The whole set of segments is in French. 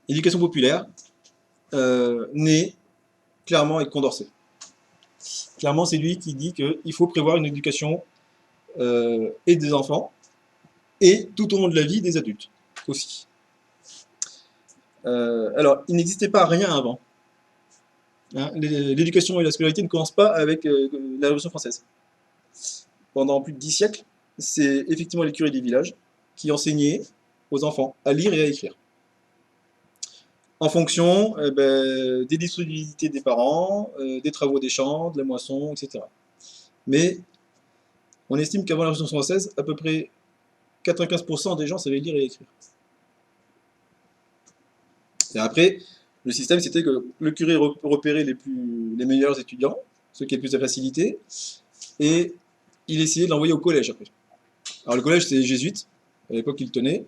L'éducation populaire naît clairement avec Condorcet. Clairement, c'est lui qui dit qu'il faut prévoir une éducation et des enfants, et tout au long de la vie des adultes aussi. Alors, il n'existait pas rien avant. Hein. L'éducation et la scolarité ne commencent pas avec la Révolution française. Pendant plus de 10 siècles, c'est effectivement les curés des villages qui enseignaient aux enfants à lire et à écrire. En fonction des disponibilités des parents, des travaux des champs, de la moisson, etc. Mais on estime qu'avant la Révolution française, à peu près 95% des gens savaient lire et écrire. Et après, le système, c'était que le curé repérait les meilleurs étudiants, ceux qui avaient plus de facilité, et il essayait de l'envoyer au collège après. Alors le collège, c'est les jésuites, à l'époque ils le tenaient,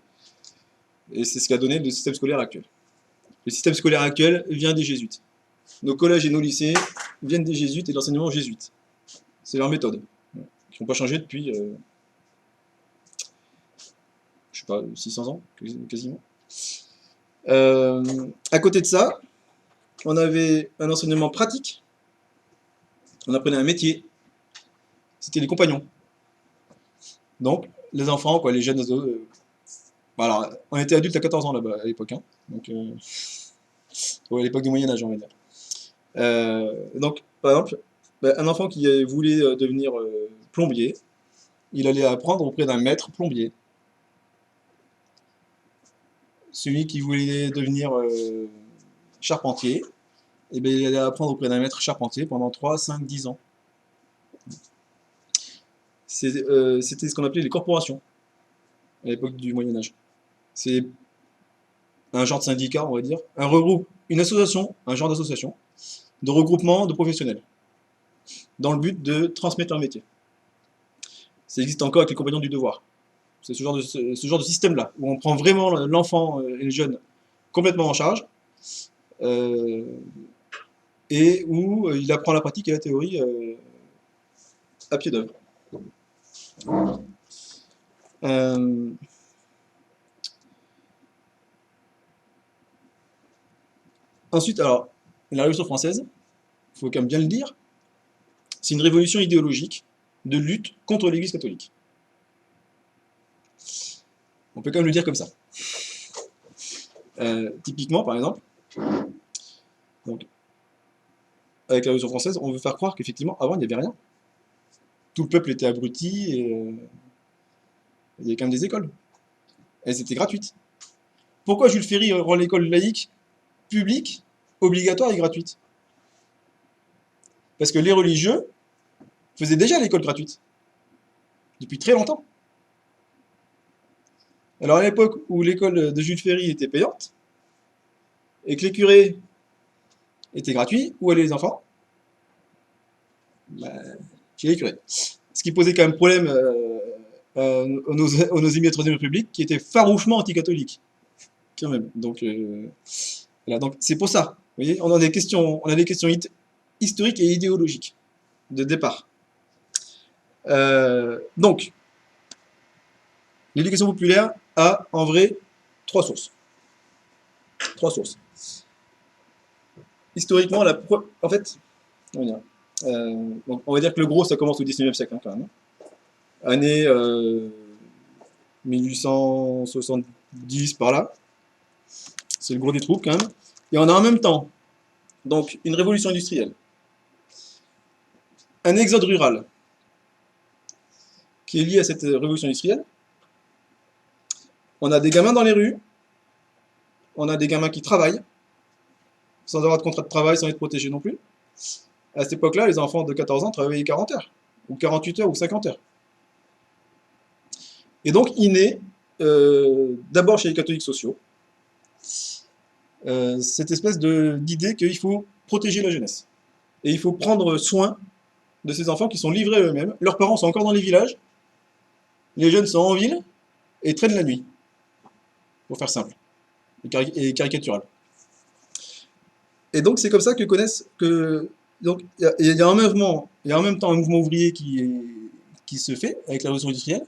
et c'est ce qui a donné le système scolaire actuel. Le système scolaire actuel vient des jésuites. Nos collèges et nos lycées viennent des jésuites et de l'enseignement jésuite. C'est leur méthode, qui n'ont pas changé depuis, je sais pas, 600 ans, quasiment. À côté de ça, on avait un enseignement pratique, on apprenait un métier, c'était les compagnons. Donc, les enfants, quoi, les jeunes ados. Alors, on était adultes à 14 ans là-bas à l'époque. Hein. Donc, ouais, à l'époque du Moyen-Âge, on va dire. Donc, par exemple, un enfant qui voulait devenir plombier, il allait apprendre auprès d'un maître plombier. Celui qui voulait devenir charpentier, eh bien, il allait apprendre auprès d'un maître charpentier pendant 3, 5, 10 ans. C'était ce qu'on appelait les corporations à l'époque du Moyen-Âge. C'est un genre de syndicat, on va dire, une association, un genre d'association, de regroupement de professionnels, dans le but de transmettre leur métier. Ça existe encore avec les compagnons du devoir. C'est ce genre de système-là, où on prend vraiment l'enfant et le jeune complètement en charge, euh, et où il apprend la pratique et la théorie à pied d'œuvre. Euh, Ensuite, alors, la Révolution française, il faut quand même bien le dire, c'est une révolution idéologique de lutte contre l'Église catholique. On peut quand même le dire comme ça. Typiquement, par exemple, donc, avec la Révolution française, on veut faire croire qu'effectivement, avant, il n'y avait rien. Tout le peuple était abruti et il y avait quand même des écoles. Elles étaient gratuites. Pourquoi Jules Ferry rend l'école laïque, publique, obligatoire et gratuite? Parce que les religieux faisaient déjà l'école gratuite, depuis très longtemps. Alors à l'époque où l'école de Jules Ferry était payante, et que les curés étaient gratuits, où allaient les enfants? Bah, chez les curés. Ce qui posait quand même problème aux nos amis de la Troisième République, qui étaient farouchement anticatholiques. Quand même. Donc, voilà, donc c'est pour ça. Vous voyez, on a des questions historiques et idéologiques de départ. Donc, l'éducation populaire a en vrai trois sources. Trois sources. Historiquement, en fait, donc on va dire que le gros, ça commence au 19e siècle, hein, quand même. Année 1870 par là. C'est le gros des troupes, quand même. Et on a en même temps donc une révolution industrielle, un exode rural qui est lié à cette révolution industrielle. On a des gamins dans les rues, on a des gamins qui travaillent, sans avoir de contrat de travail, sans être protégés non plus. À cette époque-là, les enfants de 14 ans travaillaient 40 heures, ou 48 heures, ou 50 heures. Et donc, il naît, d'abord chez les catholiques sociaux, cette espèce d'idée qu'il faut protéger la jeunesse. Et il faut prendre soin de ces enfants qui sont livrés à eux-mêmes. Leurs parents sont encore dans les villages, les jeunes sont en ville et traînent la nuit, pour faire simple et caricatural. Et donc c'est comme ça que connaissent que donc il y a en même temps un mouvement ouvrier qui se fait avec la révolution industrielle.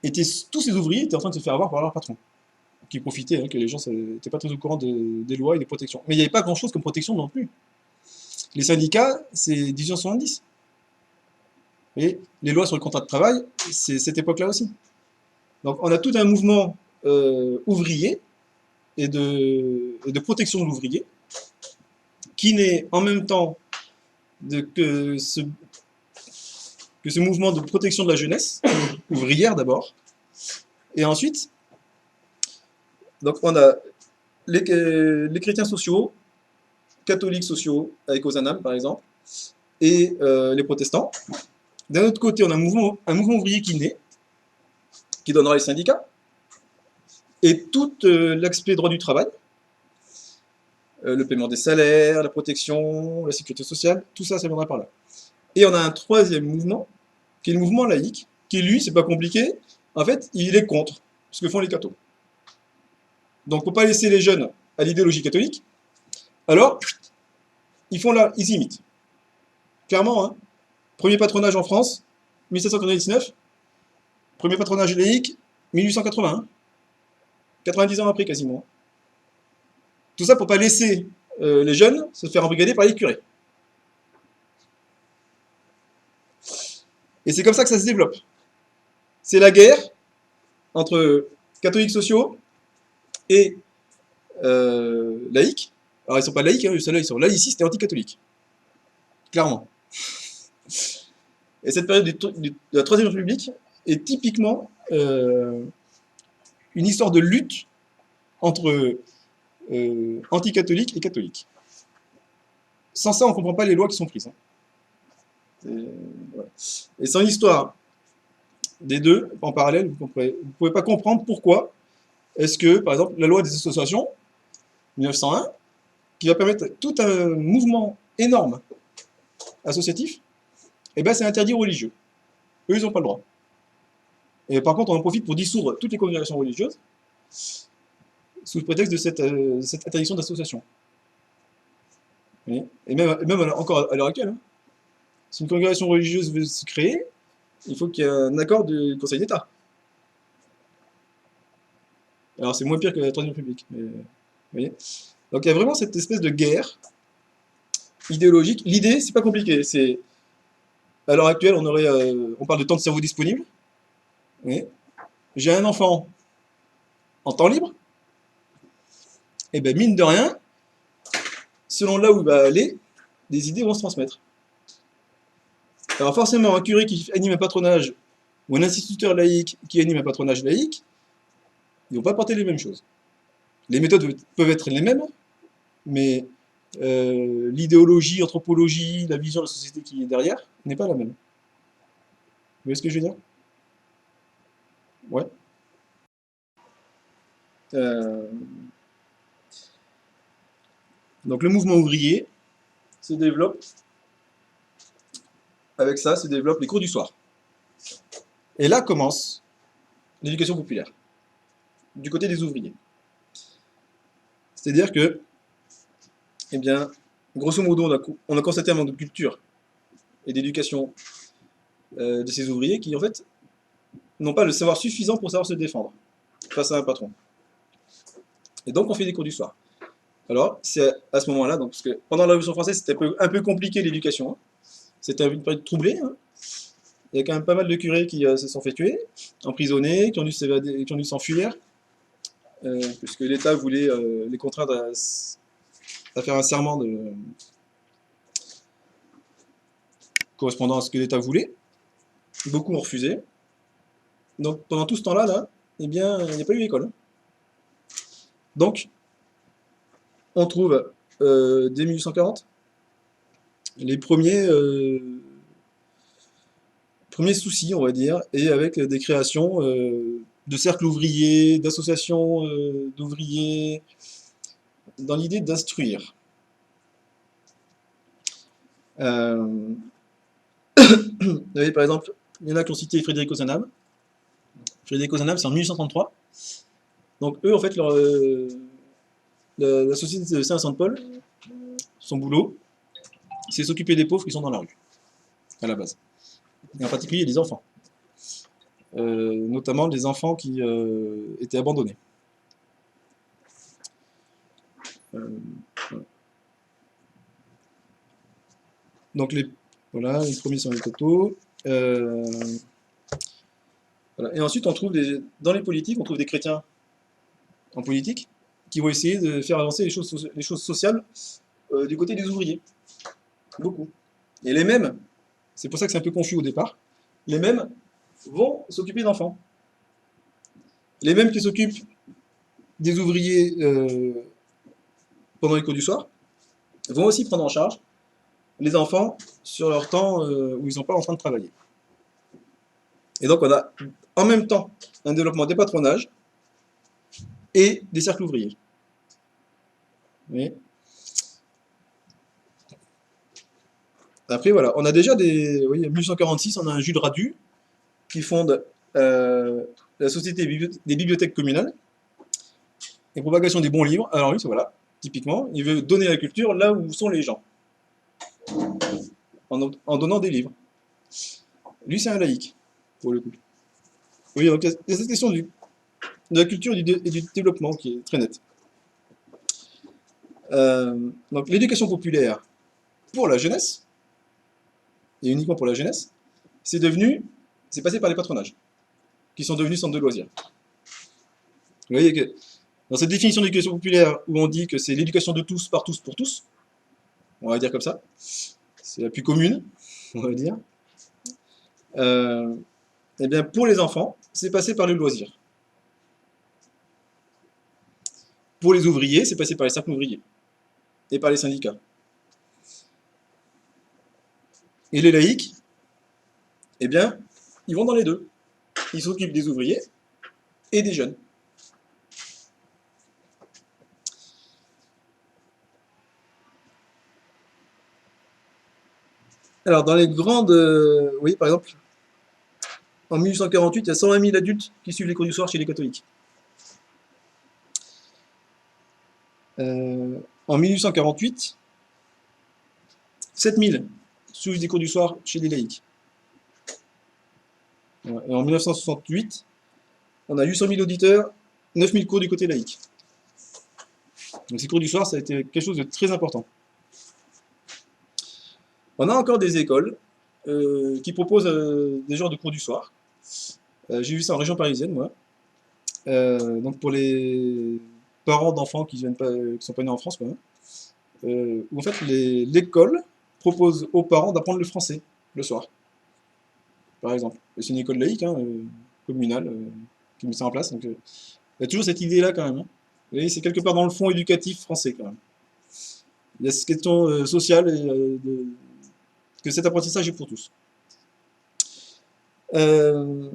Et tous ces ouvriers étaient en train de se faire avoir par leur patron. qui profitaient, hein, que les gens n'étaient pas très au courant des lois et des protections. Mais il n'y avait pas grand-chose comme protection non plus. Les syndicats, c'est 1870. Et les lois sur le contrat de travail, c'est cette époque-là aussi. Donc on a tout un mouvement ouvrier et de protection de l'ouvrier qui naît en même temps que ce mouvement de protection de la jeunesse, ouvrière d'abord, et ensuite, donc on a les chrétiens sociaux, catholiques sociaux, avec Ozanam par exemple, et les protestants. D'un autre côté, on a un mouvement ouvrier qui naît, qui donnera les syndicats, et tout l'aspect droit du travail, le paiement des salaires, la protection, la sécurité sociale, tout ça, ça viendra par là. Et on a un troisième mouvement, qui est le mouvement laïque, qui lui, c'est pas compliqué, en fait, il est contre ce que font les cathos. Donc, faut pas laisser les jeunes à l'idéologie catholique, alors, ils imitent. Clairement, hein. Premier patronage en France, 1799, premier patronage laïque, 1881, 90 ans après quasiment. Tout ça pour pas laisser les jeunes se faire embrigader par les curés. Et c'est comme ça que ça se développe. C'est la guerre entre catholiques sociaux et laïcs. Alors ils sont pas laïcs, hein, ceux-là ils sont laïcistes et anticatholiques. Clairement. Et cette période de la Troisième République est typiquement une histoire de lutte entre anticatholiques et catholiques. Sans ça, on ne comprend pas les lois qui sont prises. Hein. Voilà. Et sans l'histoire des deux en parallèle, vous ne pouvez pas comprendre pourquoi est-ce que, par exemple, la loi des associations, 1901, qui va permettre tout un mouvement énorme associatif, eh ben, c'est interdit aux religieux. Eux, ils n'ont pas le droit. Et par contre, on en profite pour dissoudre toutes les congrégations religieuses sous le prétexte de cette interdiction d'association. Et même encore à l'heure actuelle, hein, si une congrégation religieuse veut se créer, il faut qu'il y ait un accord du Conseil d'État. Alors c'est moins pire que la Troisième République. Mais, vous voyez. Donc il y a vraiment cette espèce de guerre idéologique. L'idée, c'est pas compliqué. C'est à l'heure actuelle, on parle de temps de cerveau disponible. J'ai un enfant en temps libre. Et ben mine de rien, selon là où il va aller, des idées vont se transmettre. Alors forcément, un curé qui anime un patronage ou un instituteur laïque qui anime un patronage laïque, ils ne vont pas porter les mêmes choses. Les méthodes peuvent être les mêmes, mais l'idéologie, l'anthropologie, la vision de la société qui est derrière n'est pas la même. Vous voyez ce que je veux dire? Ouais. Euh, Donc le mouvement ouvrier se développe, avec ça se développent les cours du soir. Et là commence l'éducation populaire, du côté des ouvriers. C'est-à-dire que, eh bien, grosso modo, on a constaté un manque de culture et d'éducation de ces ouvriers qui, en fait, n'ont pas le savoir suffisant pour savoir se défendre face à un patron. Et donc, on fait des cours du soir. Alors, c'est à ce moment-là, parce que pendant la Révolution française, c'était un peu compliqué l'éducation. Hein. C'était une période troublée. Hein. Il y a quand même pas mal de curés qui se sont fait tuer, emprisonnés, qui ont dû s'enfuir, puisque l'État voulait les contraindre à faire un serment correspondant à ce que l'État voulait. Beaucoup ont refusé. Donc pendant tout ce temps-là, eh bien, il n'y a pas eu d'école. Donc, on trouve dès 1840 les premiers soucis, on va dire, et avec des créations de cercles ouvriers, d'associations d'ouvriers, dans l'idée d'instruire. Vous avez par exemple, il y en a qui ont cité Frédéric Ozanam. Frédéric Ozanam, c'est en 1833. Donc eux, en fait, la société de Saint-Vincent-de-Paul, son boulot, c'est s'occuper des pauvres qui sont dans la rue, à la base. Et en particulier des enfants. Notamment des enfants qui étaient abandonnés. Euh, voilà. Donc voilà, les premiers sont les totaux. Voilà. Et ensuite, dans les politiques, on trouve des chrétiens en politique qui vont essayer de faire avancer les choses sociales du côté des ouvriers. Beaucoup. Et les mêmes, c'est pour ça que c'est un peu confus au départ, les mêmes vont s'occuper d'enfants. Les mêmes qui s'occupent des ouvriers pendant les cours du soir vont aussi prendre en charge les enfants sur leur temps où ils sont pas en train de travailler. Et donc on a en même temps un développement des patronages et des cercles ouvriers. Vous voyez. Après voilà, on a déjà vous voyez, en 1846, on a un Jules Radu qui fonde la Société des bibliothèques communales et propagation des bons livres. Alors oui, voilà, typiquement, il veut donner la culture là où sont les gens, en donnant des livres. Lui, c'est un laïc, pour le coup. Oui, donc il y a cette question de la culture et du développement qui est très nette. Donc l'éducation populaire pour la jeunesse, et uniquement pour la jeunesse, c'est passé par les patronages, qui sont devenus centres de loisirs. Vous voyez que dans cette définition d'éducation populaire, où on dit que c'est l'éducation de tous, par tous, pour tous, on va dire comme ça, c'est la plus commune, on va dire, eh bien pour les enfants, c'est passé par le loisir. Pour les ouvriers, c'est passé par les cercles ouvriers et par les syndicats. Et les laïcs, eh bien, ils vont dans les deux. Ils s'occupent des ouvriers et des jeunes. Alors, dans les grandes. Oui, par exemple, en 1848, il y a 120 000 adultes qui suivent les cours du soir chez les catholiques. En 1848, 7 000 suivent des cours du soir chez les laïcs. Et en 1968, on a 800 000 auditeurs, 9 000 cours du côté laïque. Donc ces cours du soir, ça a été quelque chose de très important. On a encore des écoles qui proposent des genres de cours du soir. J'ai vu ça en région parisienne, moi. Donc pour les parents d'enfants qui ne sont pas nés en France, quoi, où en fait l'école propose aux parents d'apprendre le français le soir, par exemple. Et c'est une école laïque, hein, communale, qui met ça en place. Donc il y a toujours cette idée-là quand même. Hein. Vous voyez, c'est quelque part dans le fond éducatif français quand même. Il y a cette question sociale et, que cet apprentissage est pour tous. Euh,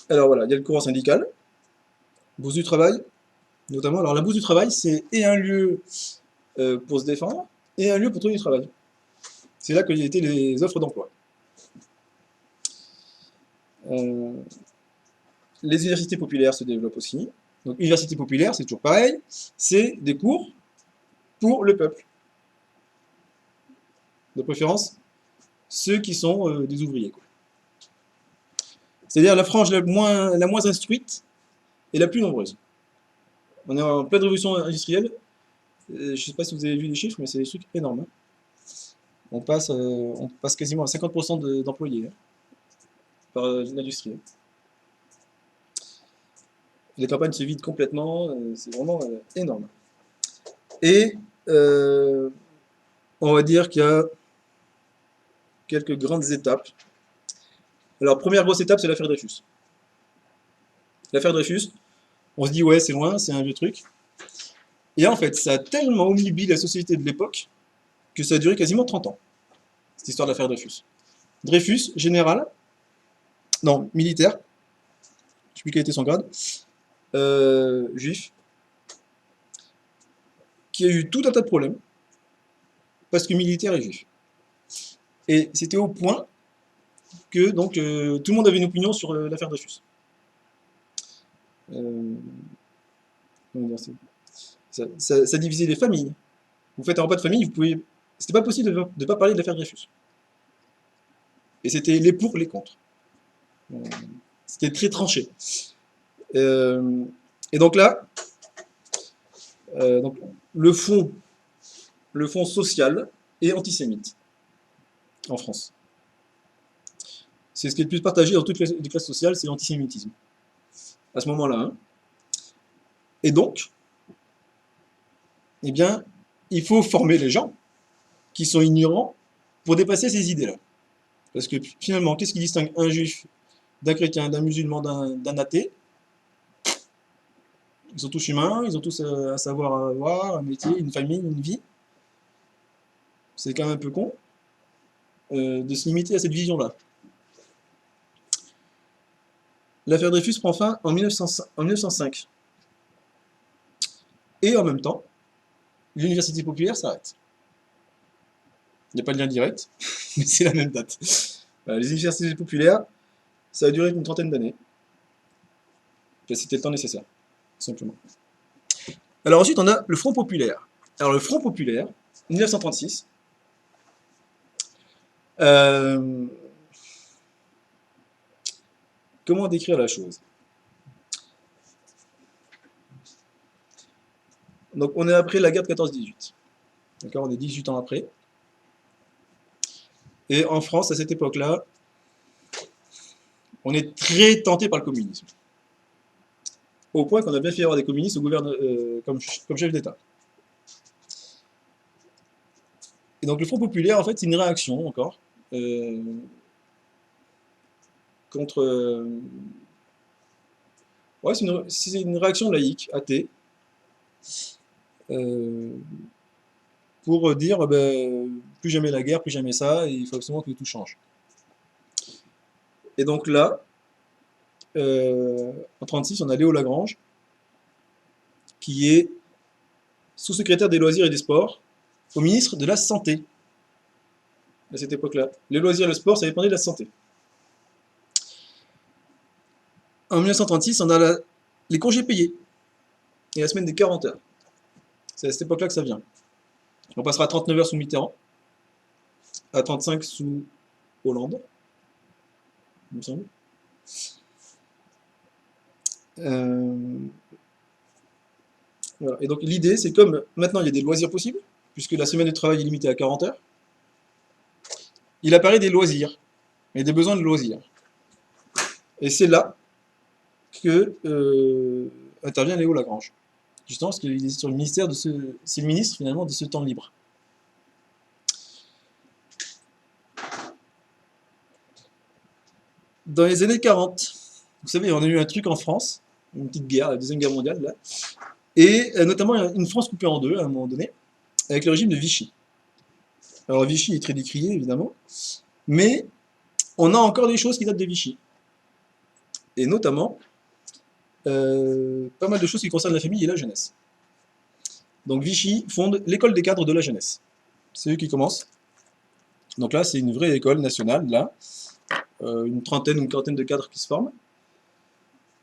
alors voilà, il y a le courant syndical, bourse du travail, notamment. Alors la bourse du travail, c'est et un lieu pour se défendre et un lieu pour trouver du travail. C'est là qu'il y a été les offres d'emploi. Euh, les universités populaires se développent aussi. Donc université populaire, c'est toujours pareil, c'est des cours pour le peuple. De préférence, ceux qui sont des ouvriers. C'est-à-dire la frange la moins instruite et la plus nombreuse. On est en pleine révolution industrielle. Je ne sais pas si vous avez vu les chiffres, mais c'est des trucs énormes. Hein. On passe quasiment à 50% d'employés hein, par l'industrie. Les campagnes se vident complètement, c'est vraiment énorme. Et on va dire qu'il y a quelques grandes étapes. Alors, première grosse étape, c'est l'affaire Dreyfus. L'affaire Dreyfus, on se dit, ouais, c'est loin, c'est un vieux truc. Et en fait, ça a tellement omnibulé la société de l'époque que ça a duré quasiment 30 ans, cette histoire de l'affaire Dreyfus. Dreyfus, général, non, militaire, je ne sais plus quel était son grade, juif, qui a eu tout un tas de problèmes, parce que militaire et juif. Et c'était au point que donc tout le monde avait une opinion sur l'affaire Dreyfus. Euh, comment dire, ça divisait les familles. Vous faites un repas de famille, c'était pas possible de ne pas parler de l'affaire Dreyfus. Et c'était les pour, les contre. Euh, C'était très tranché. Et donc là, Donc, le fond, le fond social est antisémite en France. C'est ce qui est le plus partagé dans toutes les classes sociales, c'est l'antisémitisme. À ce moment-là. Hein. Et donc, eh bien, il faut former les gens qui sont ignorants pour dépasser ces idées-là. Parce que finalement, qu'est-ce qui distingue un juif d'un chrétien, d'un musulman, d'un athée? Ils sont tous humains, ils ont tous un savoir avoir, un métier, une famille, une vie. C'est quand même un peu con de se limiter à cette vision-là. L'affaire Dreyfus prend fin en 1905. Et en même temps, l'université populaire s'arrête. Il n'y a pas de lien direct, mais c'est la même date. Les universités populaires, ça a duré une trentaine d'années. C'était le temps nécessaire, simplement. Alors ensuite, on a le Front populaire. Alors le Front populaire, 1936, comment décrire la chose? Donc on est après la guerre de 14-18. D'accord, on est 18 ans après. Et en France, à cette époque-là, on est très tenté par le communisme. Au point qu'on a bien fait avoir des communistes au comme chef d'État. Et donc le Front populaire, en fait, c'est une réaction encore contre. Ouais, c'est une réaction laïque, athée, pour dire plus jamais la guerre, plus jamais ça, et il faut absolument que tout change. Et donc là, en 1936, on a Léo Lagrange, qui est sous-secrétaire des loisirs et des sports au ministre de la Santé à cette époque-là. Les loisirs et le sport, ça dépendait de la santé. En 1936, on a les congés payés et la semaine des 40 heures. C'est à cette époque-là que ça vient. On passera à 39 heures sous Mitterrand, à 35 sous Hollande, il me semble. Voilà. Et donc l'idée, c'est comme maintenant il y a des loisirs possibles, puisque la semaine de travail est limitée à 40 heures, il apparaît des loisirs, et des besoins de loisirs. Et c'est là que intervient Léo Lagrange. Justement, parce qu'il est sur le ministère c'est le ministre finalement de ce temps libre. Dans les années 40, vous savez, on a eu un truc en France, une petite guerre, la Deuxième Guerre mondiale, là, et notamment une France coupée en deux à un moment donné, avec le régime de Vichy. Alors Vichy est très décrié, évidemment, mais on a encore des choses qui datent de Vichy. Et notamment, pas mal de choses qui concernent la famille et la jeunesse. Donc Vichy fonde l'école des cadres de la jeunesse. C'est eux qui commencent. Donc là, c'est une vraie école nationale, là. Une trentaine, une quarantaine de cadres qui se forment.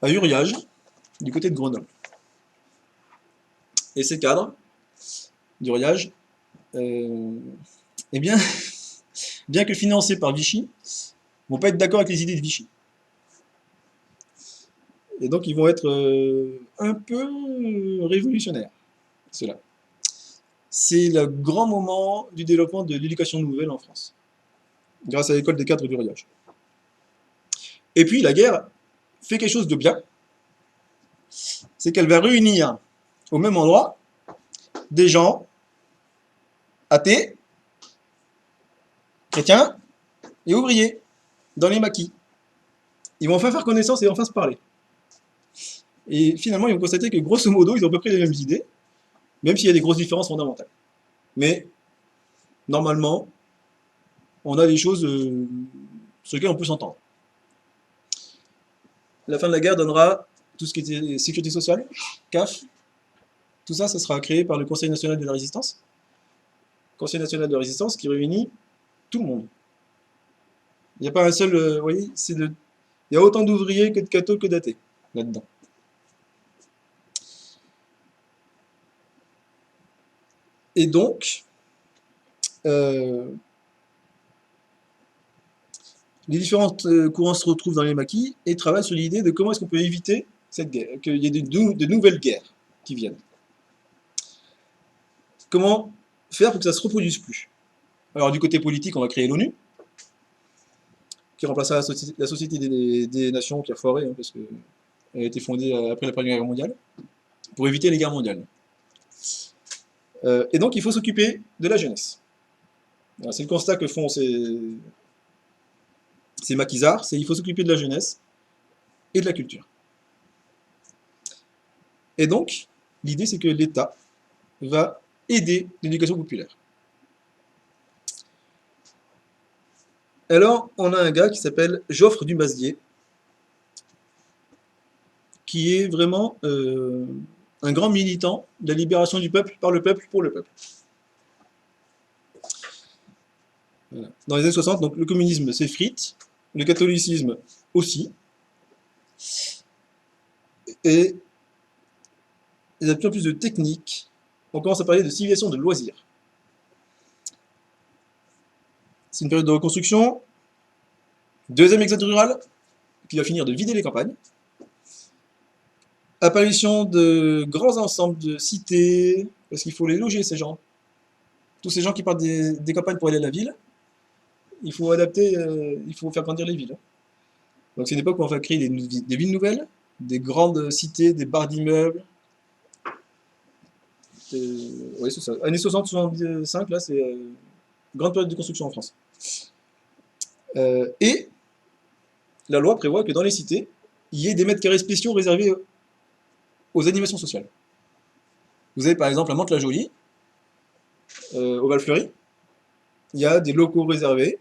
À Uriage, du côté de Grenoble. Et ces cadres d'Uriage, eh bien, bien que financés par Vichy, vont pas être d'accord avec les idées de Vichy. Et donc ils vont être un peu révolutionnaires, ceux-là. C'est le grand moment du développement de l'éducation nouvelle en France, grâce à l'école des cadres d'Uriage. Et puis la guerre fait quelque chose de bien, c'est qu'elle va réunir au même endroit des gens athées, chrétiens et ouvriers, dans les maquis. Ils vont enfin faire connaissance et enfin se parler. Et finalement, ils vont constater que grosso modo, ils ont à peu près les mêmes idées, même s'il y a des grosses différences fondamentales. Mais, normalement, on a des choses sur lesquelles on peut s'entendre. La fin de la guerre donnera tout ce qui était sécurité sociale, CAF, tout ça, ça sera créé par le Conseil national de la résistance. Conseil national de la résistance qui réunit tout le monde. Il n'y a pas un seul, vous voyez, il y a autant d'ouvriers que de cathos que d'athées là-dedans. Et donc, les différents courants se retrouvent dans les maquis et travaillent sur l'idée de comment est-ce qu'on peut éviter cette guerre, qu'il y ait de nouvelles guerres qui viennent. comment faire pour que ça se reproduise plus? Alors du côté politique, on va créer l'ONU, qui remplacera la Société des Nations qui a foiré, hein, parce qu'elle a été fondée après la Première Guerre mondiale, pour éviter les guerres mondiales. Et donc il faut s'occuper de la jeunesse. C'est le constat que font ces maquisards, c'est il faut s'occuper de la jeunesse et de la culture. Et donc, l'idée c'est que l'État va aider l'éducation populaire. Alors, on a un gars qui s'appelle Joffre du Mazetier, qui est vraiment un grand militant de la libération du peuple par le peuple pour le peuple. Voilà. Dans les années 60, donc, le communisme s'effrite, le catholicisme aussi, et il y a de plus en plus de techniques. On commence à parler de civilisation de loisirs. C'est une période de reconstruction. Deuxième exode rural, qui va finir de vider les campagnes. Apparition de grands ensembles de cités, parce qu'il faut les loger, ces gens. Tous ces gens qui partent des campagnes pour aller à la ville, il faut adapter, il faut faire grandir les villes. Donc c'est une époque où on va créer des villes nouvelles, des grandes cités, des barres d'immeubles. Oui, c'est ça. Années 60-65, là, c'est grande période de construction en France. Et la loi prévoit que dans les cités, il y ait des mètres carrés spéciaux réservés aux animations sociales. Vous avez par exemple à Mantes-la-Jolie, au Val-Fleury, il y a des locaux réservés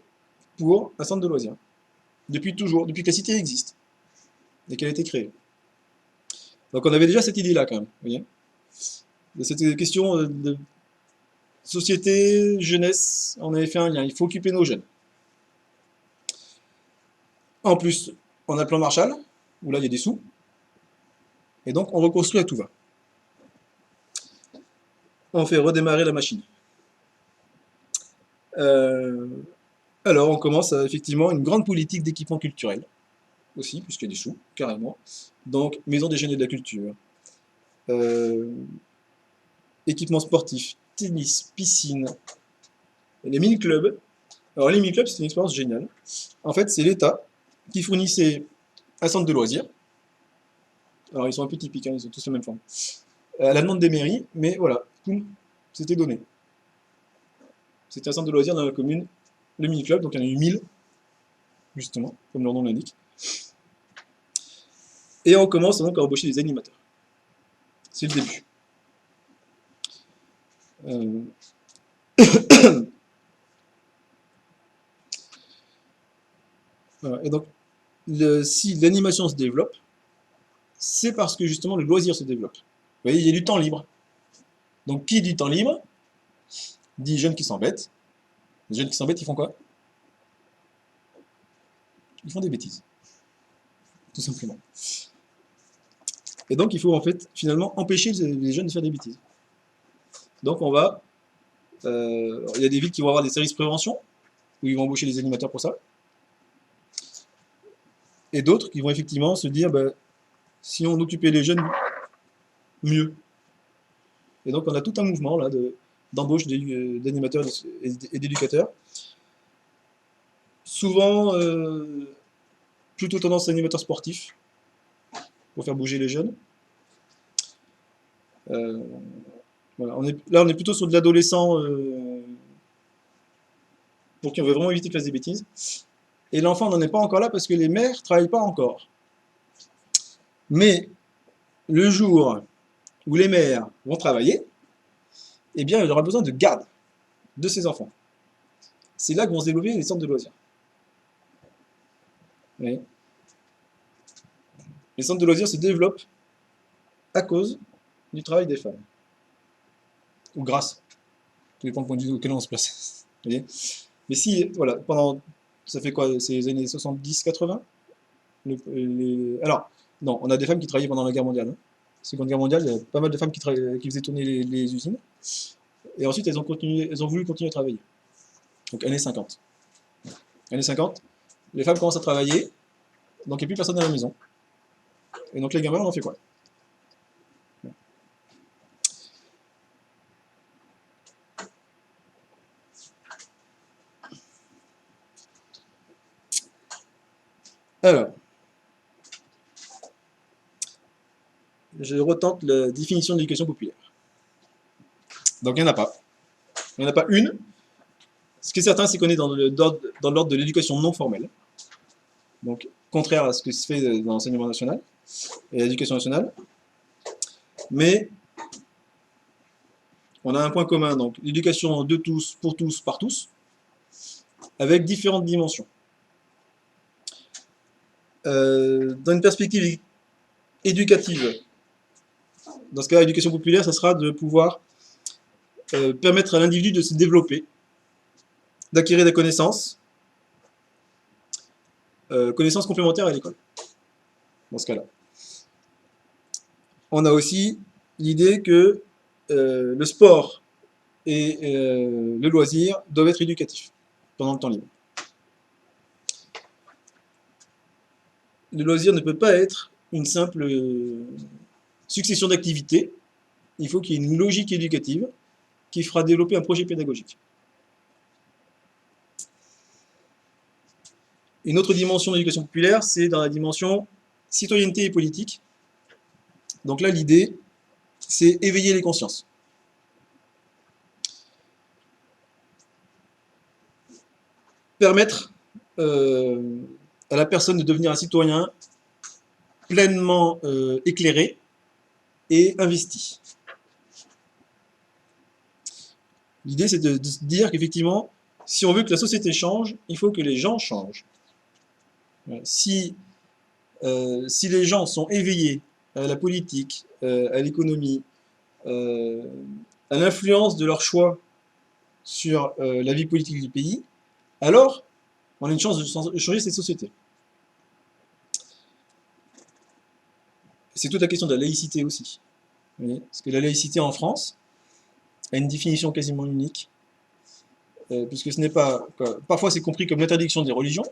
pour un centre de loisirs. Depuis toujours, depuis que la cité existe et qu'elle a été créée. Donc on avait déjà cette idée-là quand même, vous voyez. De cette question de société, jeunesse, on avait fait un lien. Il faut occuper nos jeunes. En plus, on a le plan Marshall, où là il y a des sous, et donc on reconstruit à tout va. On fait redémarrer la machine. Euh, alors on commence effectivement une grande politique d'équipement culturel, aussi, puisqu'il y a des sous, carrément. Donc maison des jeunes et de la culture. Euh, équipement sportif, tennis, piscine, les mini-clubs. Alors les mini-clubs, c'est une expérience géniale. En fait, c'est l'État qui fournissait un centre de loisirs. Alors ils sont un peu typiques, hein, ils ont tous la même forme. À la demande des mairies, mais voilà, tout c'était donné. C'était un centre de loisirs dans la commune, le mini-club, donc il y en a eu 1000, justement, comme leur nom l'indique. Et on commence donc à embaucher des animateurs. C'est le début. Euh, voilà. Et donc, si l'animation se développe, c'est parce que justement le loisir se développe. Vous voyez, il y a du temps libre. Donc, qui dit temps libre, dit jeunes qui s'embêtent. Les jeunes qui s'embêtent, ils font quoi? Ils font des bêtises. Tout simplement. Et donc, il faut en fait, finalement, empêcher les jeunes de faire des bêtises. Donc, on va. Il y a des villes qui vont avoir des services de prévention, où ils vont embaucher des animateurs pour ça. Et d'autres qui vont effectivement se dire, bah, si on occupait les jeunes, mieux. Et donc, on a tout un mouvement là d'embauche d'animateurs et d'éducateurs. Souvent, plutôt tendance animateur sportif, pour faire bouger les jeunes. Euh, voilà. Là, on est plutôt sur de l'adolescent pour qui on veut vraiment éviter qu'il fasse des bêtises. Et l'enfant n'en est pas encore là parce que les mères ne travaillent pas encore. Mais le jour où les mères vont travailler, eh bien, il aura besoin de garde de ses enfants. C'est là que vont se développer les centres de loisirs. Oui. Les centres de loisirs se développent à cause du travail des femmes. Ou grâce. Tout dépend du point de vue auquel on se place. Vous voyez. Mais si, voilà, ça fait quoi, ces années 70-80 alors, non, on a des femmes qui travaillaient pendant la guerre mondiale. Hein. Seconde guerre mondiale, il y a pas mal de femmes qui faisaient tourner les usines. Et ensuite, elles ont voulu continuer à travailler. Donc, années 50. Années 50, les femmes commencent à travailler, donc il n'y a plus personne à la maison. Et donc, les gamins, on en fait quoi? Alors, je retente la définition de l'éducation populaire. Donc, il n'y en a pas. Il n'y en a pas une. Ce qui est certain, c'est qu'on est dans l'ordre de l'éducation non formelle. Donc, contraire à ce que se fait dans l'enseignement national et l'éducation nationale. Mais on a un point commun, donc l'éducation de tous, pour tous, par tous, avec différentes dimensions. Dans une perspective éducative, dans ce cas, l'éducation populaire, ça sera de pouvoir permettre à l'individu de se développer, d'acquérir des connaissances, connaissances complémentaires à l'école, dans ce cas-là. On a aussi l'idée que le sport et le loisir doivent être éducatifs pendant le temps libre. Le loisir ne peut pas être une simple succession d'activités. Il faut qu'il y ait une logique éducative qui fera développer un projet pédagogique. Une autre dimension de l'éducation populaire, c'est dans la dimension citoyenneté et politique. Donc là, l'idée, c'est éveiller les consciences. Permettre à la personne de devenir un citoyen pleinement éclairé et investi. L'idée, c'est de se dire qu'effectivement, si on veut que la société change, il faut que les gens changent. Si les gens sont éveillés à la politique, à l'économie, à l'influence de leur choix sur la vie politique du pays, alors on a une chance de changer cette société. C'est toute la question de la laïcité aussi. Parce que la laïcité en France a une définition quasiment unique, puisque ce n'est pas... Parfois c'est compris comme l'interdiction des religions,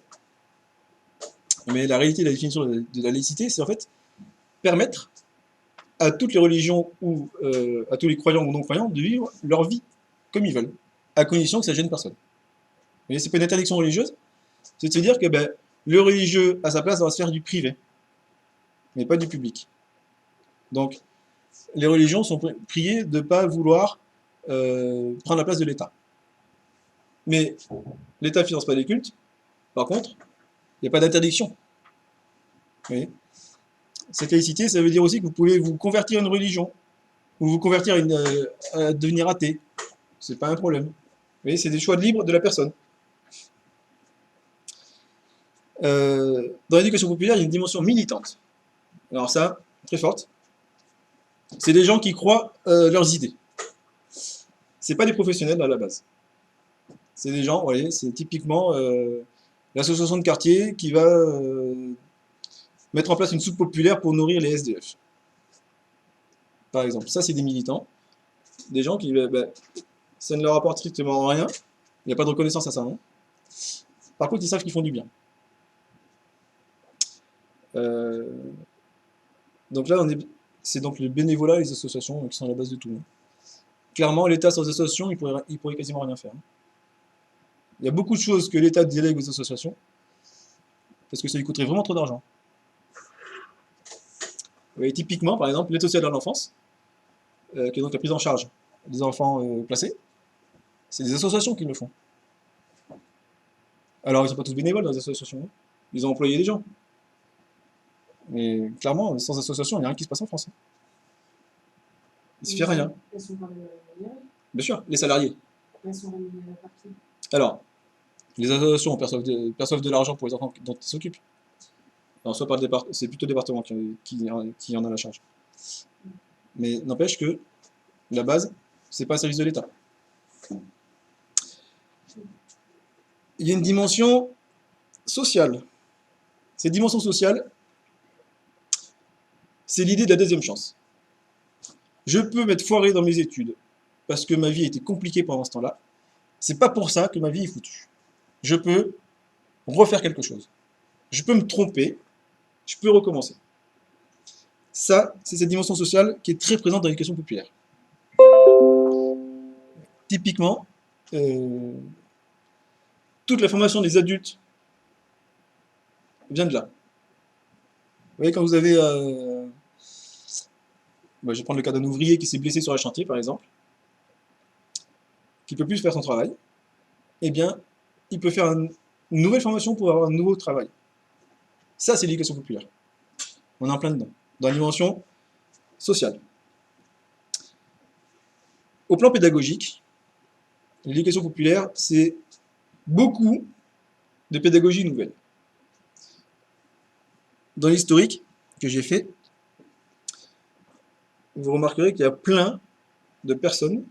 mais la réalité de la définition de la laïcité, c'est en fait permettre à toutes les religions ou à tous les croyants ou non-croyants de vivre leur vie comme ils veulent, à condition que ça gêne personne. Mais c'est pas une interdiction religieuse, c'est de se dire que le religieux a sa place dans la sphère du privé, mais pas du public. Donc, les religions sont priées de ne pas vouloir prendre la place de l'État. Mais l'État ne finance pas les cultes, par contre, il n'y a pas d'interdiction. Cette laïcité, ça veut dire aussi que vous pouvez vous convertir à une religion, ou vous convertir à devenir athée. C'est pas un problème. C'est des choix libres de la personne. Dans l'éducation populaire, il y a une dimension militante. Alors ça, très forte. C'est des gens qui croient leurs idées. C'est pas des professionnels à la base. C'est des gens, vous voyez, c'est typiquement l'association de quartier qui va mettre en place une soupe populaire pour nourrir les SDF. Par exemple, ça c'est des militants. Des gens qui, ça ne leur apporte strictement rien. Il n'y a pas de reconnaissance à ça, non. Par contre, ils savent qu'ils font du bien. Donc là, c'est donc le bénévolat et les associations qui sont à la base de tout. Clairement, l'État sans association, il pourrait quasiment rien faire. Il y a beaucoup de choses que l'État délègue aux associations, parce que ça lui coûterait vraiment trop d'argent. Typiquement, par exemple, l'aide sociale à l'enfance, qui est donc la prise en charge des enfants placés, c'est des associations qui le font. Alors, ils ne sont pas tous bénévoles dans les associations, ils ont employé des gens. Mais clairement, sans association, il n'y a rien qui se passe en France. Il ne se fait rien. Elles sont pas rémunérées. Bien sûr, les salariés. Elles sont rémunérées par qui? Alors, les associations perçoivent de l'argent pour les enfants dont ils s'occupent. Alors, soit par le département, c'est plutôt le département qui en a la charge. Mais n'empêche que la base, c'est pas un service de l'État. Il y a une dimension sociale. Cette dimension sociale, c'est l'idée de la deuxième chance. Je peux m'être foiré dans mes études parce que ma vie a été compliquée pendant ce temps-là. C'est pas pour ça que ma vie est foutue. Je peux refaire quelque chose. Je peux me tromper, je peux recommencer. Ça, c'est cette dimension sociale qui est très présente dans l'éducation populaire. Typiquement, toute la formation des adultes vient de là. voyez, quand vous avez, je vais prendre le cas d'un ouvrier qui s'est blessé sur un chantier, par exemple, qui ne peut plus faire son travail, eh bien, il peut faire une nouvelle formation pour avoir un nouveau travail. Ça, c'est l'éducation populaire. On est en plein dedans, dans la dimension sociale. Au plan pédagogique, l'éducation populaire, c'est beaucoup de pédagogie nouvelle. Dans l'historique que j'ai fait, vous remarquerez qu'il y a plein de personnes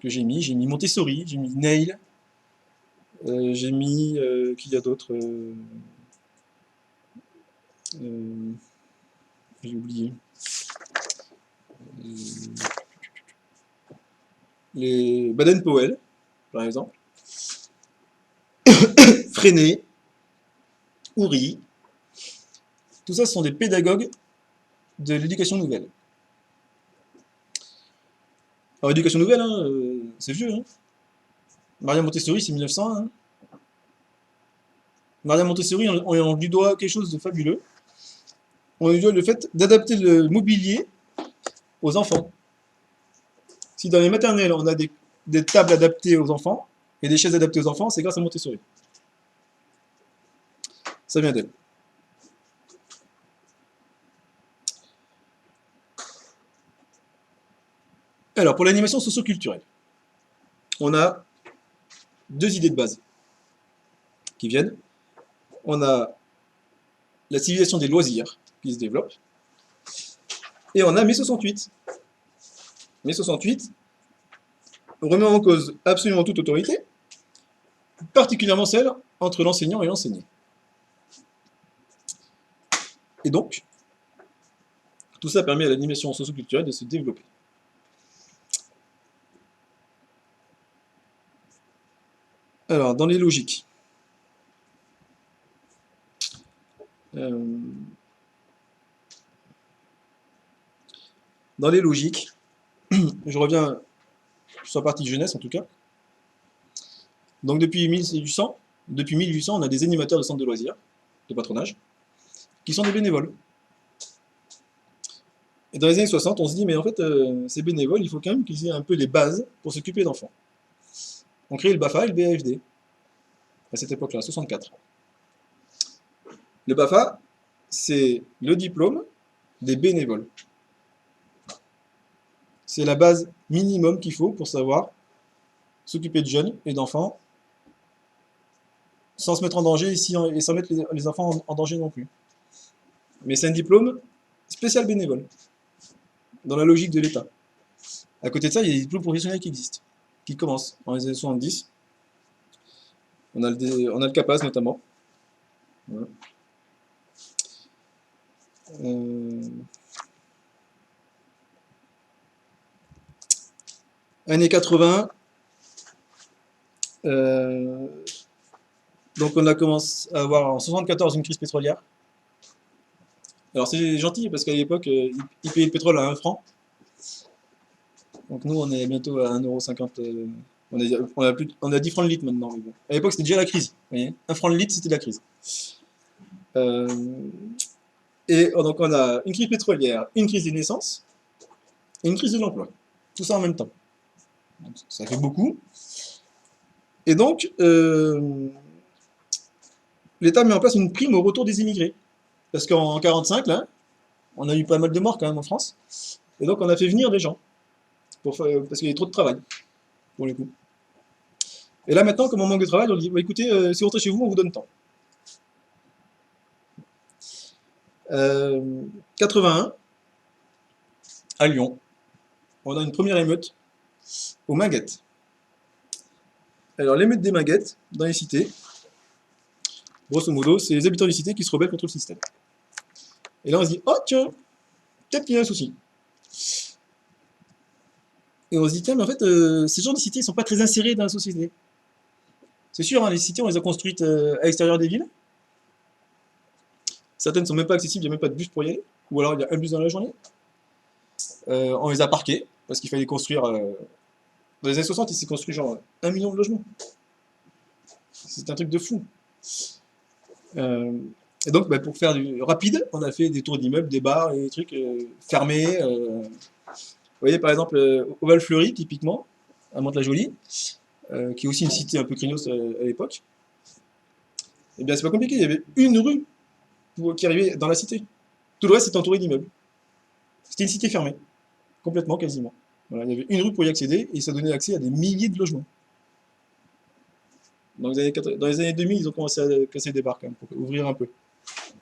que j'ai mis. J'ai mis Montessori, j'ai mis Neil, j'ai mis, qu'il y a d'autres, euh, j'ai oublié. Les Baden-Powell, par exemple, Freinet, Houry, tout ça ce sont des pédagogues de l'éducation nouvelle. Alors, l'éducation nouvelle, hein, c'est vieux. Hein. Maria Montessori, c'est 1900. Hein. Maria Montessori, on lui doit quelque chose de fabuleux. On lui doit le fait d'adapter le mobilier aux enfants. Si dans les maternelles, on a des tables adaptées aux enfants et des chaises adaptées aux enfants, c'est grâce à Montessori. Ça vient d'elle. Alors, pour l'animation socio-culturelle, on a deux idées de base qui viennent. On a la civilisation des loisirs qui se développe. Et on a mai 68. Mai 68 remet en cause absolument toute autorité, particulièrement celle entre l'enseignant et l'enseigné. Et donc, tout ça permet à l'animation socio-culturelle de se développer. Alors, dans les logiques. Dans les logiques, je reviens sur la partie jeunesse en tout cas. Donc depuis 1800, on a des animateurs de centres de loisirs, de patronage, qui sont des bénévoles. Et dans les années 60, on se dit, mais en fait, ces bénévoles, il faut quand même qu'ils aient un peu les bases pour s'occuper d'enfants. On crée le BAFA et le BAFD, à cette époque-là, 64. Le BAFA, c'est le diplôme des bénévoles. C'est la base minimum qu'il faut pour savoir s'occuper de jeunes et d'enfants sans se mettre en danger ici et sans mettre les enfants en danger non plus. Mais c'est un diplôme spécial bénévole, dans la logique de l'État. À côté de ça, il y a des diplômes professionnels qui existent, qui commencent dans les années 70. On a le CAPAS notamment. Voilà. Années 80, donc on a commencé à avoir en 74 une crise pétrolière. Alors c'est gentil parce qu'à l'époque, ils payaient le pétrole à 1 franc. Donc nous, on est bientôt à 1,50 €. On a 10 francs le litre maintenant. Mais bon. À l'époque, c'était déjà la crise. Vous voyez 1 franc le litre, c'était la crise. Euh, et donc on a une crise pétrolière, une crise des naissances et une crise de l'emploi. Tout ça en même temps. Donc, ça fait beaucoup. Et donc, l'État met en place une prime au retour des immigrés. Parce qu'en 1945, là, on a eu pas mal de morts quand même en France. Et donc on a fait venir des gens. Parce qu'il y avait trop de travail, pour les coups. Et là maintenant, comme on manque de travail, on dit, bah, écoutez, si vous rentrez chez vous, on vous donne tant. 81, à Lyon, on a une première émeute aux Minguettes. Alors l'émeute des Minguettes, dans les cités, grosso modo, c'est les habitants des cités qui se rebellent contre le système. Et là on se dit, oh tiens, peut-être qu'il y a un souci. Et on se dit, tiens, mais en fait, ces gens des cités, ils sont pas très insérés dans la société. C'est sûr, hein, les cités, on les a construites à l'extérieur des villes. Certaines ne sont même pas accessibles, il n'y a même pas de bus pour y aller. Ou alors il y a un bus dans la journée. On les a parqués, parce qu'il fallait construire. Dans les années 60, il s'est construit genre 1 million de logements. C'est un truc de fou. Et donc, bah, pour faire du rapide, on a fait des tours d'immeubles, des bars et des trucs fermés. Vous voyez, par exemple, au Val-Fleury, typiquement, à Mantes-la-Jolie, qui est aussi une cité un peu craignos à l'époque. Eh bien, c'est pas compliqué, il y avait une rue qui arrivait dans la cité. Tout le reste était entouré d'immeubles. C'était une cité fermée, complètement, quasiment. Voilà, il y avait une rue pour y accéder et ça donnait accès à des milliers de logements. Dans les années 2000, ils ont commencé à casser des barres quand même, pour ouvrir un peu.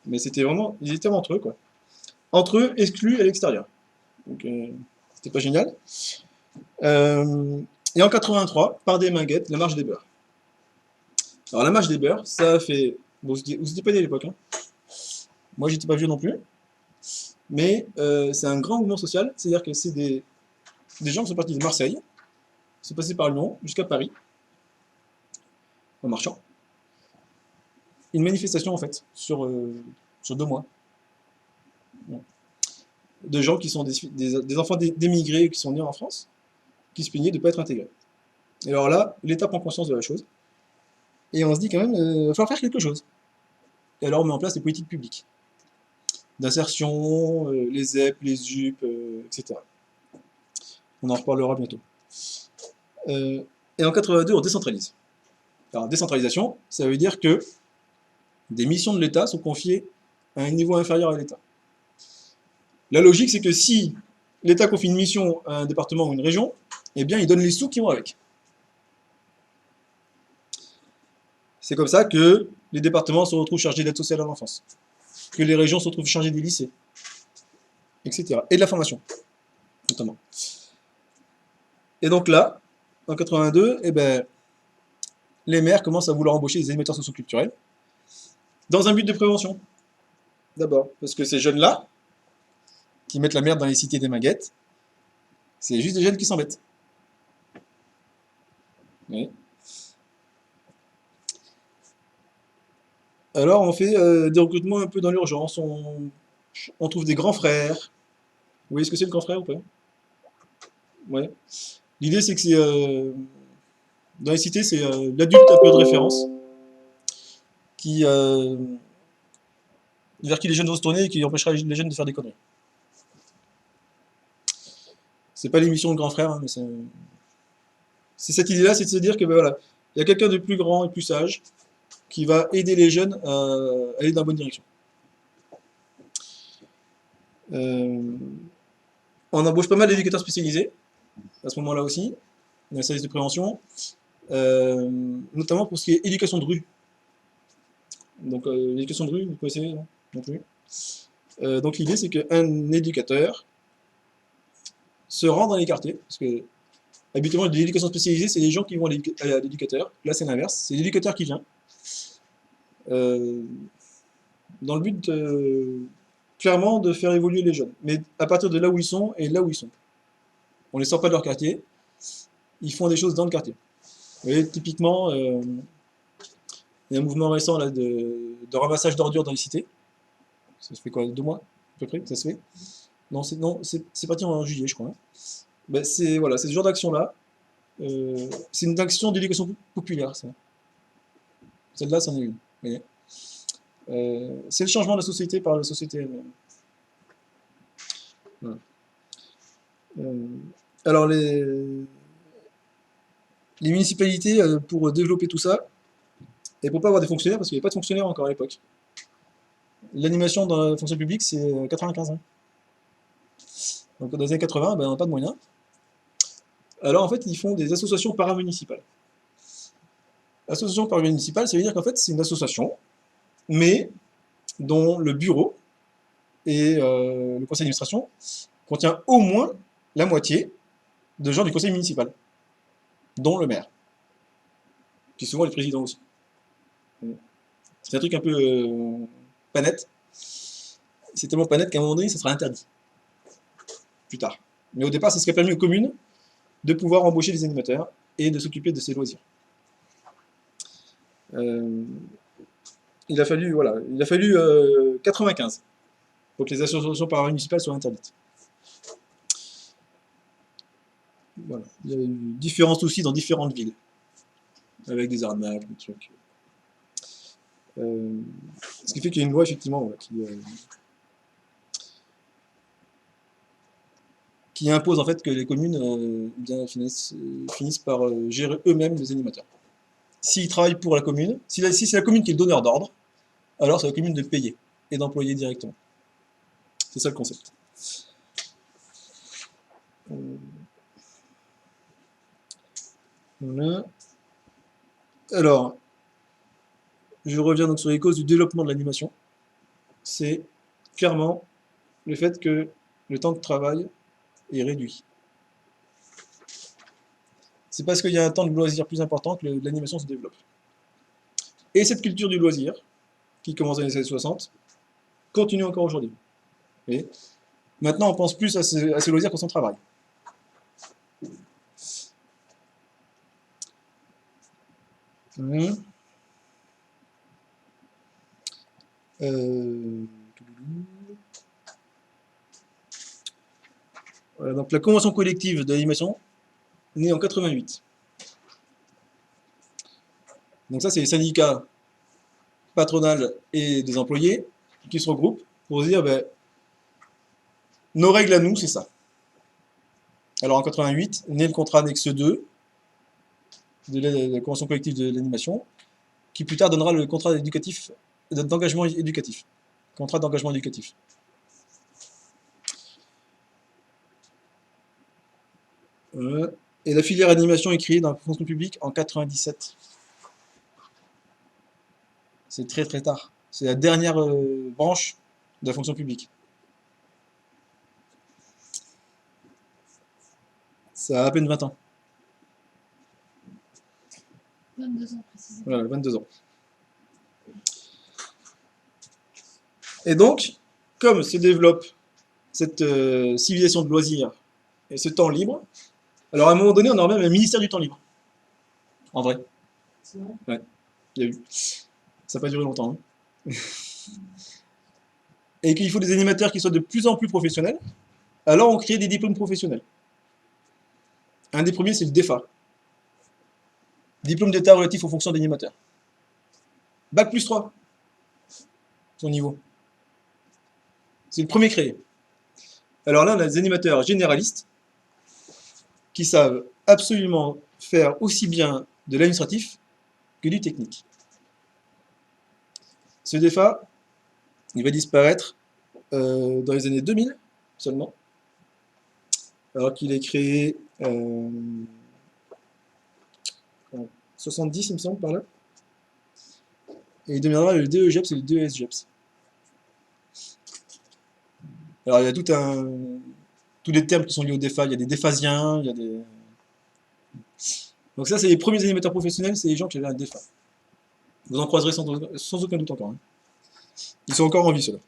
Mais c'était vraiment, ils étaient entre eux, quoi. Entre eux, exclus à l'extérieur. Donc, c'était pas génial. Euh, et en 83, par des minguettes, la marche des beurs. Alors, la marche des beurs, ça a fait. Bon, vous étiez pas né à l'époque, hein. Moi, j'étais pas vieux non plus. Mais c'est un grand mouvement social, c'est-à-dire que c'est des gens qui sont partis de Marseille, sont passés par Lyon jusqu'à Paris, en marchant. Une manifestation, en fait, sur 2 mois. De gens qui sont des enfants d'émigrés qui sont nés en France, qui se plaignaient de ne pas être intégrés. Et alors là, l'État prend conscience de la chose, et on se dit quand même, il va falloir faire quelque chose. Et alors on met en place des politiques publiques, d'insertion, les ZEP, les ZUP, etc. On en reparlera bientôt. Et en 82, on décentralise. Alors décentralisation, ça veut dire que des missions de l'État sont confiées à un niveau inférieur à l'État. La logique, c'est que si l'État confie une mission à un département ou une région, eh bien, il donne les sous qui vont avec. C'est comme ça que les départements se retrouvent chargés d'aide sociale à l'enfance, que les régions se retrouvent chargées des lycées, etc. Et de la formation, notamment. Et donc là, en 82, eh ben, les maires commencent à vouloir embaucher des animateurs socioculturels dans un but de prévention. D'abord, parce que ces jeunes-là, qui mettent la merde dans les cités des maguettes, c'est juste des jeunes qui s'embêtent. Oui. Alors on fait des recrutements un peu dans l'urgence, on trouve des grands frères. Vous voyez ce que c'est le grand frère ou pas? Ouais. L'idée c'est que c'est dans les cités c'est l'adulte un peu de référence qui vers qui les jeunes vont se tourner et qui empêchera les jeunes de faire des conneries. C'est pas l'émission de grand frère, hein, mais c'est cette idée-là, c'est de se dire que ben, voilà, il y a quelqu'un de plus grand et plus sage qui va aider les jeunes à aller dans la bonne direction. Euh, on embauche pas mal d'éducateurs spécialisés à ce moment-là aussi, dans les services de prévention, euh, notamment pour ce qui est éducation de rue. Donc l'éducation de rue, vous connaissez non plus. Donc l'idée c'est qu'un éducateur se rend dans les quartiers, parce que habituellement l'éducation spécialisée c'est les gens qui vont à l'éducateur, là c'est l'inverse, c'est l'éducateur qui vient, euh, dans le but clairement de faire évoluer les jeunes, mais à partir de là où ils sont et là où ils sont. On les sort pas de leur quartier, ils font des choses dans le quartier. Vous voyez, typiquement, il y a un mouvement récent là, de ramassage d'ordures dans les cités. Ça se fait quoi, 2 mois à peu près que ça se fait? Non, c'est parti en juillet, je crois, hein. Ben, c'est voilà, c'est ce genre d'action-là. C'est une action d'éducation populaire, ça. Celle-là, c'en est une. Vous voyez. C'est le changement de la société par la société elle-même. Voilà. Euh, alors, les municipalités, pour développer tout ça, et pour pas avoir des fonctionnaires, parce qu'il n'y avait pas de fonctionnaires encore à l'époque. L'animation dans la fonction publique, c'est 95 ans. Donc, dans les années 80, ben, on n'a pas de moyens. Alors, en fait, ils font des associations paramunicipales. Association paramunicipale, ça veut dire qu'en fait, c'est une association, mais dont le bureau et le conseil d'administration contient au moins la moitié de gens du conseil municipal, dont le maire, qui est souvent le président aussi. C'est un truc un peu pas net. C'est tellement pas net qu'à un moment donné, ça sera interdit, plus tard. Mais au départ, c'est ce qui a permis aux communes de pouvoir embaucher des animateurs et de s'occuper de ces loisirs. Euh, il a fallu 95 pour que les associations paramunicipales soient interdites. Voilà. Il y a eu différents soucis dans différentes villes, avec des arnaques, des trucs. Ce qui fait qu'il y a une loi, effectivement, voilà, qui impose en fait que les communes bien, finissent par gérer eux-mêmes les animateurs. S'ils travaillent pour la commune, si c'est la commune qui est le donneur d'ordre, alors c'est la commune de payer et d'employer directement. C'est ça le concept. Voilà. Alors, je reviens donc sur les causes du développement de l'animation. C'est clairement le fait que le temps de travail est réduit. C'est parce qu'il y a un temps de loisir plus important que l'animation se développe. Et cette culture du loisir, qui commence dans les années 60, continue encore aujourd'hui. Et maintenant, on pense plus à ces loisirs qu'à son travail. Euh, Voilà, donc la convention collective de l'animation, née en 88. Donc ça, c'est les syndicats patronales et des employés qui se regroupent pour se dire, ben, nos règles à nous, c'est ça. Alors en 88, naît le contrat annexe 2 de la convention collective de l'animation, qui plus tard donnera le contrat éducatif d'engagement éducatif. Contrat d'engagement éducatif. Et la filière animation est créée dans la fonction publique en 97. C'est très très tard. C'est la dernière branche de la fonction publique. Ça a à peine 20 ans. 22 ans précisément. Voilà, 22 ans. Et donc, comme se développe cette civilisation de loisirs et ce temps libre, alors à un moment donné, on aura même un ministère du temps libre. En vrai. C'est vrai. Ouais, il y a eu. Ça n'a pas duré longtemps. Hein. Et qu'il faut des animateurs qui soient de plus en plus professionnels, alors on crée des diplômes professionnels. Un des premiers, c'est le DEFA. Diplôme d'état relatif aux fonctions d'animateur. Bac plus 3, son niveau. C'est le premier créé. Alors là, on a des animateurs généralistes qui savent absolument faire aussi bien de l'administratif que du technique. Ce DEFA, il va disparaître dans les années 2000 seulement, alors qu'il est créé en 70, il me semble, par là. Et il deviendra le DEGEPS et le DESGEPS. Alors il y a tous les termes qui sont liés au DEFA, il y a des déphasiens, il y a des... Donc ça, c'est les premiers animateurs professionnels, c'est les gens qui avaient un DEFA. Vous en croiserez sans aucun doute encore. Hein. Ils sont encore en vie, ceux-là.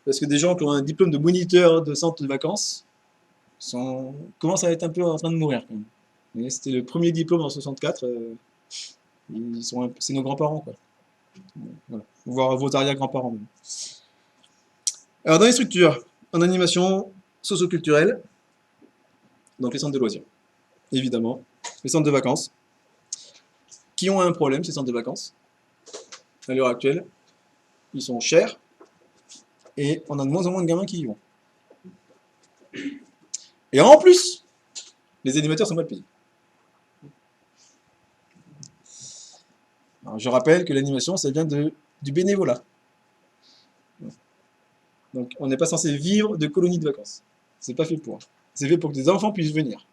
Parce que des gens qui ont un diplôme de moniteur de centre de vacances commencent à être un peu en train de mourir. Quand même. C'était le premier diplôme en 64. C'est nos grands-parents, quoi. Voilà. Voire vos arrière-grands-parents même. Alors dans les structures, en animation socio-culturelle, donc les centres de loisirs, évidemment, les centres de vacances, qui ont un problème, ces centres de vacances, à l'heure actuelle, ils sont chers, et on a de moins en moins de gamins qui y vont. Et en plus, les animateurs sont mal payés. Alors, je rappelle que l'animation, ça vient du bénévolat. Donc, on n'est pas censé vivre de colonies de vacances. C'est pas fait pour. C'est fait pour que des enfants puissent venir.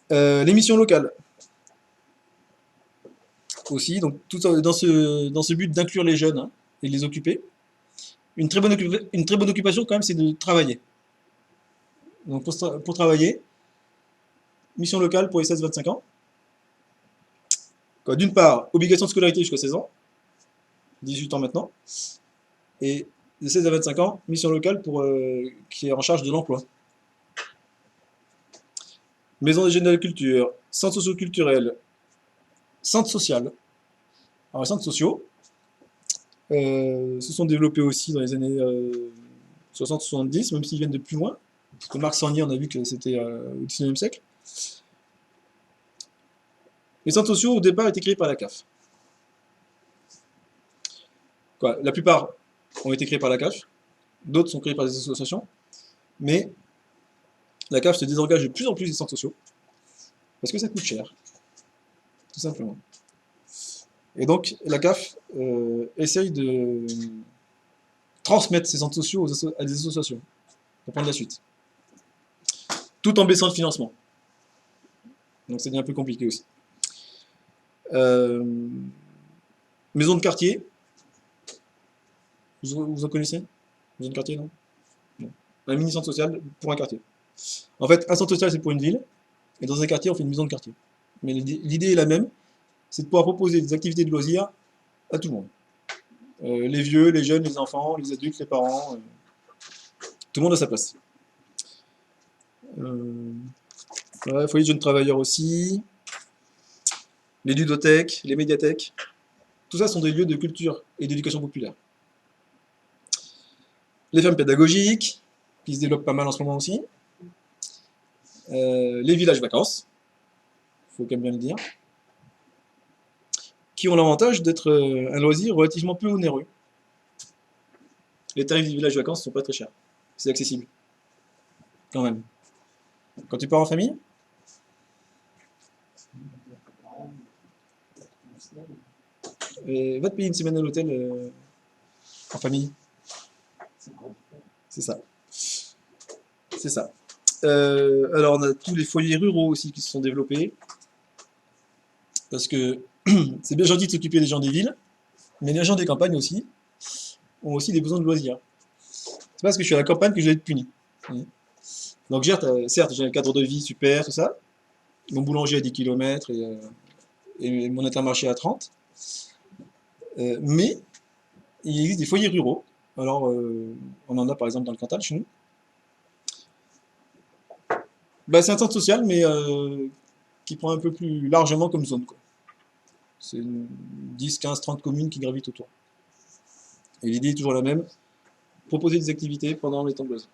Les missions locales. Aussi, donc tout dans ce but d'inclure les jeunes hein, et de les occuper. Une très bonne occupation, quand même, c'est de travailler. Donc, pour travailler, mission locale pour les 16-25 ans. D'une part, obligation de scolarité jusqu'à 16 ans, 18 ans maintenant, et de 16 à 25 ans, mission locale qui est en charge de l'emploi. Maison des jeunes de la culture, centre socio-culturel, centre social. Alors les centres sociaux se sont développés aussi dans les années 60-70, même s'ils viennent de plus loin. Parce que Marc Sangnier, on a vu que c'était au XIXe siècle. Les centres sociaux, au départ, étaient créés par la CAF. Quoi, la plupart ont été créés par la CAF, d'autres sont créés par des associations, mais la CAF se désengage de plus en plus des centres sociaux, parce que ça coûte cher, tout simplement. Et donc, la CAF essaye de transmettre ces centres sociaux à des associations, pour prendre la suite, tout en baissant le financement. Donc, c'est un peu compliqué aussi. Euh, maison de quartier, vous en connaissez? Maison de quartier, non? Non. Un mini centre social pour un quartier. En fait, un centre social, c'est pour une ville, et dans un quartier, on fait une maison de quartier. Mais l'idée est la même, c'est de pouvoir proposer des activités de loisirs à tout le monde. Les vieux, les jeunes, les enfants, les adultes, les parents, tout le monde a sa place. Ouais, foyer de jeunes travailleurs aussi, les ludothèques, les médiathèques, tout ça sont des lieux de culture et d'éducation populaire. Les fermes pédagogiques, qui se développent pas mal en ce moment aussi. Les villages vacances, faut quand même bien le dire, qui ont l'avantage d'être un loisir relativement peu onéreux. Les tarifs des villages vacances sont pas très chers, c'est accessible, quand même. Quand tu pars en famille, va te payer une semaine à l'hôtel en famille, c'est ça. C'est ça. Alors on a tous les foyers ruraux aussi qui se sont développés, parce que c'est bien gentil de s'occuper des gens des villes, mais les gens des campagnes aussi ont aussi des besoins de loisirs. C'est pas parce que je suis à la campagne que je vais être puni. Donc certes, j'ai un cadre de vie super, tout ça, mon boulanger à 10 km et mon intermarché à 30, mais il existe des foyers ruraux. Alors, on en a par exemple dans le Cantal, chez nous. Bah, c'est un centre social, mais qui prend un peu plus largement comme zone, quoi. C'est 10, 15, 30 communes qui gravitent autour. Et l'idée est toujours la même, proposer des activités pendant les temps de loisirs.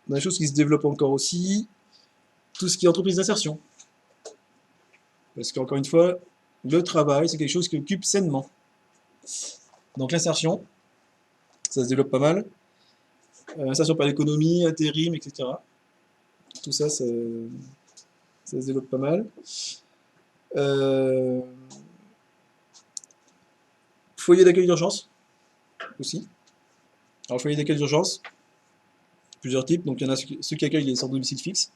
Des choses qui se développent encore aussi, tout ce qui est entreprise d'insertion. Parce qu'encore une fois, le travail, c'est quelque chose qui occupe sainement. Donc l'insertion, ça se développe pas mal. Insertion par l'économie, intérim, etc. Tout ça, ça se développe pas mal. Euh, foyer d'accueil d'urgence aussi. Alors, foyer d'accueil d'urgence, plusieurs types. Donc, il y en a ceux qui accueillent les sans domicile fixe,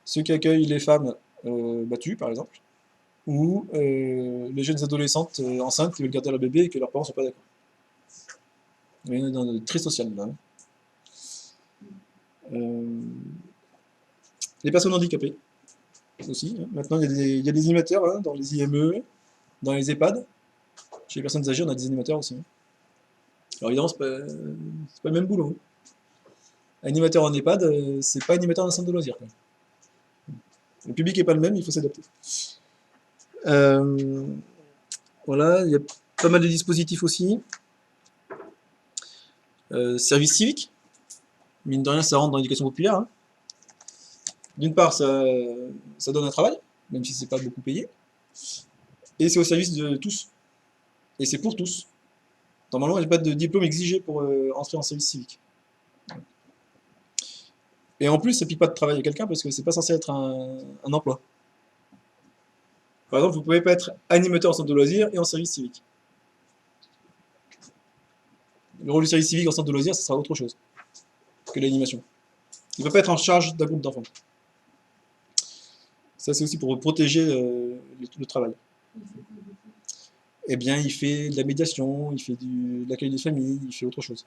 ceux qui accueillent les femmes battues, par exemple, ou les jeunes adolescentes enceintes qui veulent garder leur bébé et que leurs parents ne sont pas d'accord. Il y en a dans très social là. Les personnes handicapées aussi. Maintenant, il y a des animateurs hein, dans les IME, dans les EHPAD. Chez les personnes âgées, on a des animateurs aussi. Alors évidemment, c'est pas le même boulot. Animateur en EHPAD, c'est pas animateur d'un centre de loisirs, quoi. Le public n'est pas le même, il faut s'adapter. Voilà, il y a pas mal de dispositifs aussi. Service civique, mine de rien, ça rentre dans l'éducation populaire, hein. D'une part, ça donne un travail, même si c'est pas beaucoup payé, et c'est au service de tous, et c'est pour tous. Normalement, il n'y a pas de diplôme exigé pour entrer en service civique. Et en plus, ça pique pas de travail à quelqu'un parce que c'est pas censé être un emploi. Par exemple, vous pouvez pas être animateur en centre de loisirs et en service civique. Le rôle du service civique en centre de loisirs, ça sera autre chose que l'animation. Il ne peut pas être en charge d'un groupe d'enfants. Ça, c'est aussi pour protéger le travail. Eh bien, il fait de la médiation, il fait de l'accueil des familles, il fait autre chose.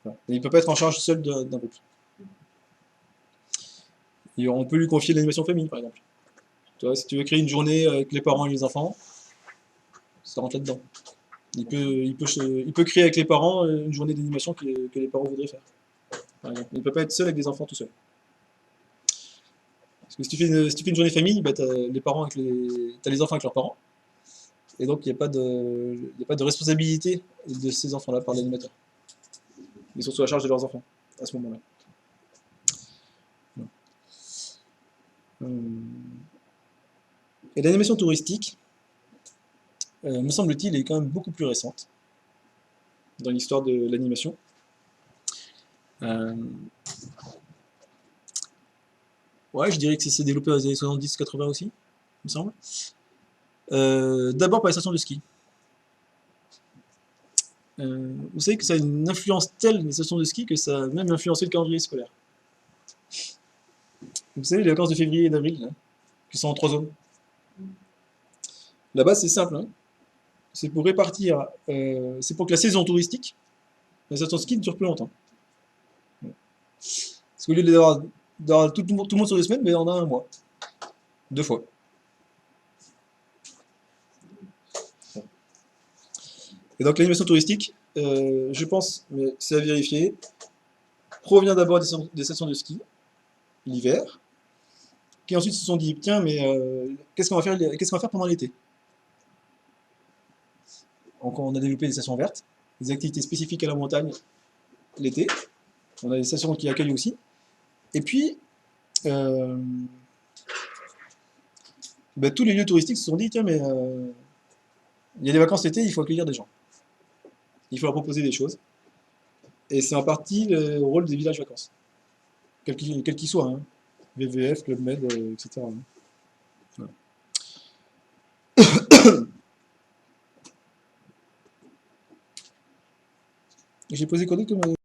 Voilà. Il ne peut pas être en charge seul d'un groupe. Et on peut lui confier l'animation famille, par exemple. Tu vois, si tu veux créer une journée avec les parents et les enfants, ça rentre là-dedans. Il peut créer avec les parents une journée d'animation que les parents voudraient faire. Par exemple. Il ne peut pas être seul avec des enfants tout seul. Parce que si tu fais une journée famille, bah, t'as les enfants avec leurs parents, Et donc, il y a pas de responsabilité de ces enfants-là par l'animateur. Ils sont sous la charge de leurs enfants à ce moment-là. Euh, Et l'animation touristique, me semble-t-il, est quand même beaucoup plus récente dans l'histoire de l'animation. Euh, ouais, je dirais que ça s'est développé dans les années 70-80 aussi, il me semble. D'abord par les stations de ski. Vous savez que ça a une influence telle, les stations de ski, que ça a même influencé le calendrier scolaire. Vous savez, les vacances de février et d'avril, là, qui sont en 3 zones. Là-bas, c'est simple, hein. C'est pour répartir, c'est pour que la saison touristique, la station de ski, dure plus longtemps. Parce qu'au lieu d'avoir tout le monde sur 2 semaines, mais on a un mois. 2 fois. Et donc l'animation touristique, je pense, mais c'est à vérifier, provient d'abord des stations de ski, l'hiver, qui ensuite se sont dit, tiens, mais qu'est-ce qu'on va faire pendant l'été? Donc on a développé des stations vertes, des activités spécifiques à la montagne l'été. On a des stations qui accueillent aussi. Et puis, euh, ben, tous les lieux touristiques se sont dit, tiens, mais il y a des vacances l'été, il faut accueillir des gens. Il faut leur proposer des choses. Et c'est en partie le rôle des villages vacances, quel qu'il soit, hein. VVF, Club Med, etc. Hein. Voilà. J'ai posé quoi d'autre comme